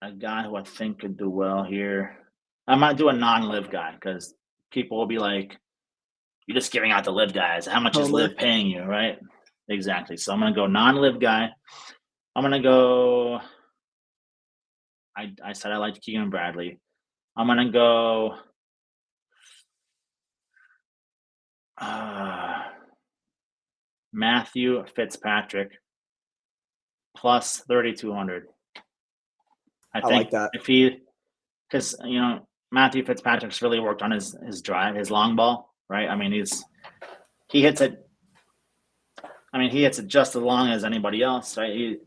a guy who I think could do well here. I might do a non-live guy because people will be like, you're just giving out the live guys. How much is live paying you, right? Exactly. So I'm going to go non-live guy. I'm going to go, I said I liked Keegan Bradley. I'm going to go Matthew Fitzpatrick plus 3,200. I think like that. if he, because, Matthew Fitzpatrick's really worked on his drive, his long ball, right? I mean, he hits it just as long as anybody else, right?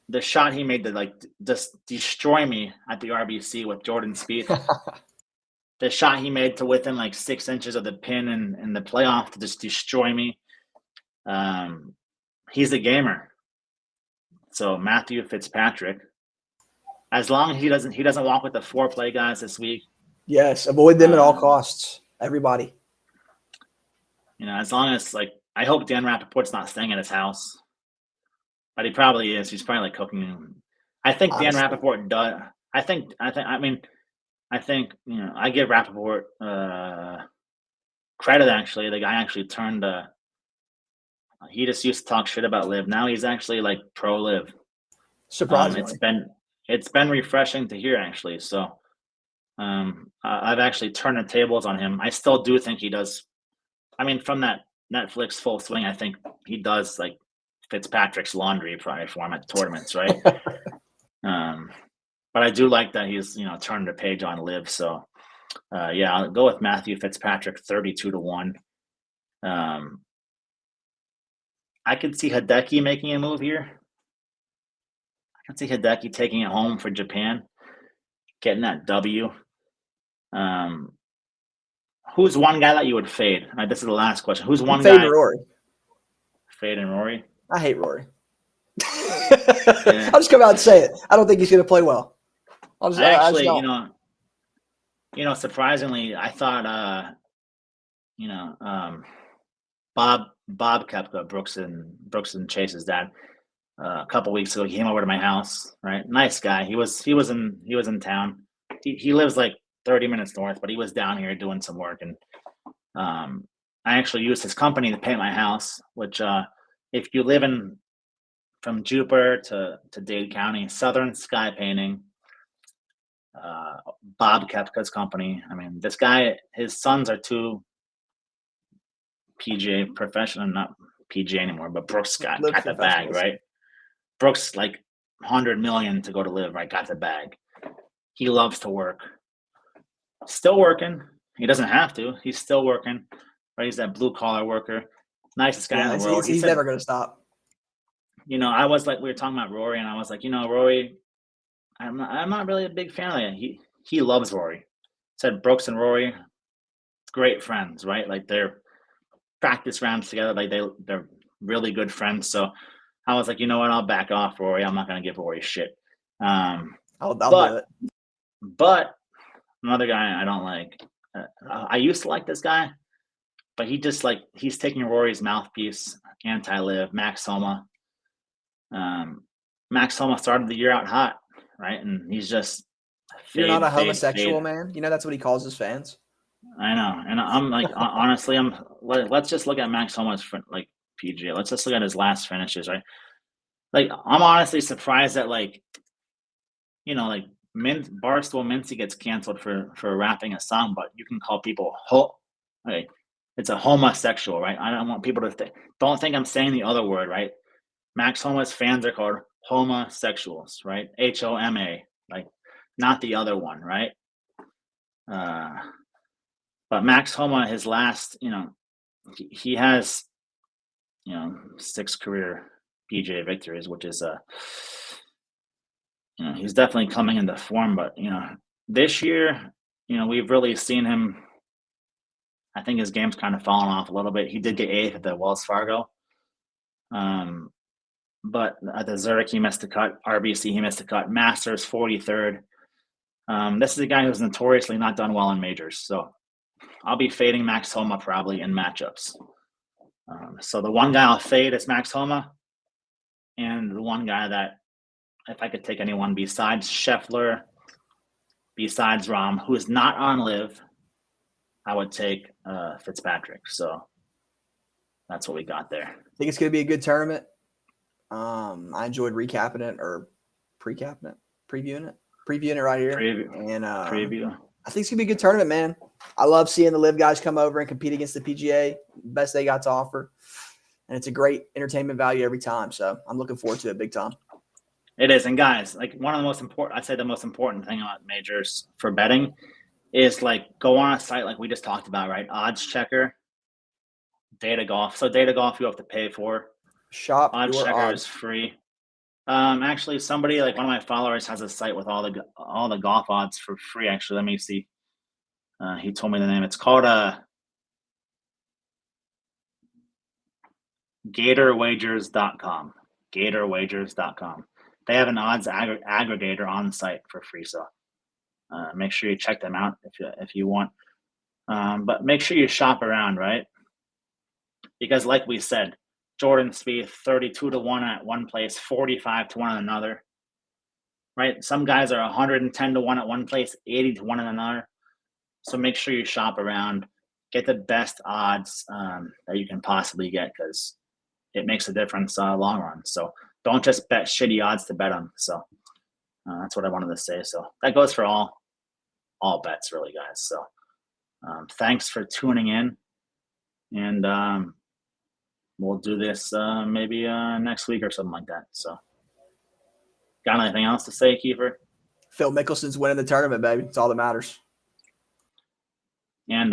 The shot he made to like just destroy me at the RBC with Jordan Spieth, the shot he made to within like 6 inches of the pin in the playoff to just destroy me. He's a gamer. So Matthew Fitzpatrick, as long as he doesn't walk with the 4-play guys this week. Yes, avoid them at all costs. Everybody. As long as, like, I hope Dan Rappaport's not staying at his house, but he probably is. He's probably like cooking. I think Dan Rappaport does. I think I give Rappaport credit. Actually, the guy actually turned. He just used to talk shit about live. Now he's actually like pro live. Surprisingly, it's been refreshing to hear, actually. So I've actually turned the tables on him. I still do think he does. I mean, from that Netflix Full Swing, I think he does like Fitzpatrick's laundry probably for him at tournaments, right? But I do like that he's turned the page on live. So I'll go with Matthew Fitzpatrick 32-1. I could see Hideki making a move here. I can see Hideki taking it home for Japan, getting that W. Who's one guy that you would fade? Right, this is the last question. Who's one guy? Rory. Fade and Rory. I hate Rory. I'll just come out and say it. I don't think he's going to play well. Surprisingly, I thought, Bob Koepka, Brooks and Chase's dad, a couple weeks ago, he came over to my house. Right, nice guy. He was in town. He lives like 30 minutes north, but he was down here doing some work, and I actually used his company to paint my house. Which, if you live from Jupiter to Dade County, Southern Sky Painting, Bob Koepka's company. I mean, this guy, his sons are 2 PGA professional, not PGA anymore, but Brooks got the bag, right? Brooks, like, 100 million to go to live, right? Got the bag. He loves to work. Still working. He doesn't have to. He's still working. Right? He's that blue collar worker. Nicest guy in the world. He's never going to stop. I was like, we were talking about Rory, and I was like, Rory, I'm not really a big fan of that. He loves Rory. Said Brooks and Rory, great friends, right? Like, they're practice rounds together. Like, they're really good friends. So I was like, you know what? I'll back off Rory. I'm not going to give Rory shit. I'll do it. But another guy I don't like. I used to like this guy, but he's taking Rory's mouthpiece, anti-live, Max Homa. Max Homa started the year out hot, right? And he's just You're not a fade, homosexual, fade. man. You know that's what he calls his fans. I know, and I'm like, honestly, let's just look at Max Homa's like PGA. Let's just look at his last finishes, right? Like, I'm honestly surprised that like like Barstool Mincy gets canceled for rapping a song, but you can call people like it's a homosexual, right? I don't want people to don't think I'm saying the other word, right? Max Homa's fans are called homosexuals, right? HOMA, like not the other one, right? Uh, but Max Homa, his last, he has 6 career PGA victories, which is he's definitely coming into form. But this year, we've really seen him. I think his game's kind of fallen off a little bit. He did get 8th at the Wells Fargo, but at the Zurich he missed the cut. RBC he missed the cut. Masters 43rd. This is a guy who's notoriously not done well in majors, so I'll be fading Max Homa probably in matchups. So the one guy I'll fade is Max Homa, and the one guy that, if I could take anyone besides Scheffler, besides Rahm, who is not on Live, I would take Fitzpatrick. So that's what we got there. I think it's going to be a good tournament. I enjoyed recapping it or previewing it right here. Preview. I think it's going to be a good tournament, man. I love seeing the Live guys come over and compete against the PGA, best they got to offer. And it's a great entertainment value every time. So I'm looking forward to it big time. It is. And guys, like one of the most important, I'd say the most important thing about majors for betting is like go on a site like we just talked about, right? Odds Checker, Data Golf. So Data Golf you have to pay for. Shop Odds your Checker odds. is free. Actually, somebody like one of my followers has a site with all the golf odds for free. Actually, let me see. He told me the name. It's called GatorWagers.com. GatorWagers.com. They have an odds aggregator on the site for free, so make sure you check them out if you want. But make sure you shop around, right? Because like we said, Jordan Spieth 32-1 at one place, 45-1 at another. Right? Some guys are 110-1 at one place, 80-1 at another. So make sure you shop around, get the best odds that you can possibly get, because it makes a difference long run. So don't just bet shitty odds to bet them. So that's what I wanted to say. So that goes for all bets, really, guys. So thanks for tuning in, and we'll do this maybe next week or something like that. So got anything else to say, Kiefer? Phil Mickelson's winning the tournament, baby. It's all that matters. And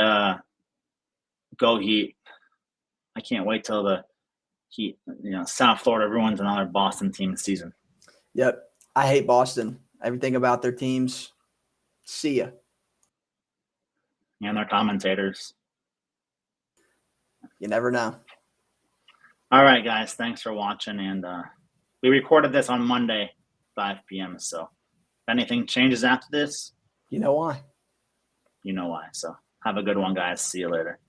go Heat. I can't wait till the Heat, South Florida ruins another Boston team season. Yep. I hate Boston. Everything about their teams. See ya. And their commentators. You never know. All right, guys. Thanks for watching. And we recorded this on Monday, 5 p.m. So if anything changes after this, you know why. You know why. So have a good one, guys. See you later.